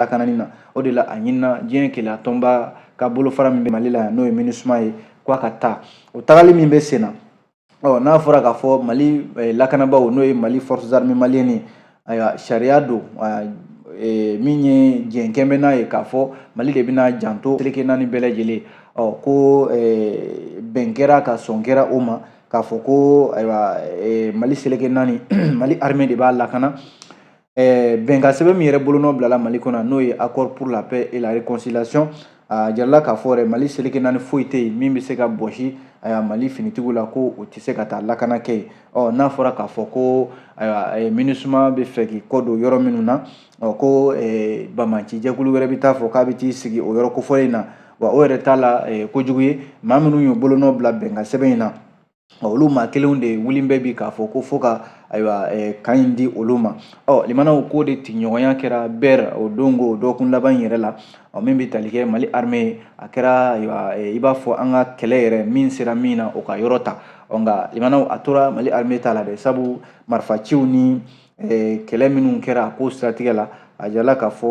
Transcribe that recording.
lakanani na o de la a ɲinina diɲɛ kɛlɛ tɔnba ka bolofara min bɛ Mali la n'o ye MINUSMA ye k'a ka taa o tagali min bɛ sen na n'a fɔra k'a fɔ Mali lakanabaaw n'o ye Mali forces armées maliennes ayiwa sariya don min ye jɛnkɛn bɛ n'a ye k'a fɔ Mali de bɛna janto seleke naani bɛɛ lajɛlen ko bɛn kɛra ka sɔn kɛra o ma k'a fɔ ko ayiwa Mali seleke naani Mali armée de b'a lakana bɛnkan sɛbɛn min yɛrɛ bolonɔ bilala Mali kɔnɔ n'o ye accord pour la paix et la réconciliation a jarala k'a fɔ Mali seleke naani foyi tɛ yen min bɛ se ka bɔsi Mali finitigiw la ko o tɛ se ka taa lakana kɛ yen n'a fɔra k'a fɔ ko MINUSMA bɛ fɛ k'i kɔ don yɔrɔ minnu na ko Bamaci jɛkulu wɛrɛ bɛ taa fɔ k'a bɛ t'i sigi o yɔrɔ kofɔlen in na wa o yɛrɛ t'a la kojugu ye maa minnu y'o bolonɔ bila bɛnkan sɛbɛn in na olu maa kelenw de wuli bɛɛ bi k'a fɔ ko fo ka kan in di olu ma limanaw ko de tigiɲɔgɔnya kɛra bɛɛ o dongo o dɔgɔkun laban in yɛrɛ la min bɛ tali kɛ Mali armée a kɛra i b'a fɔ an ka kɛlɛ yɛrɛ min sera min na o ka yɔrɔ ta nka limanaw a tora Mali armée ta la dɛ sabu marifaciw ni kɛlɛ minnu kɛra a ko siratigɛ la a jarala k'a fɔ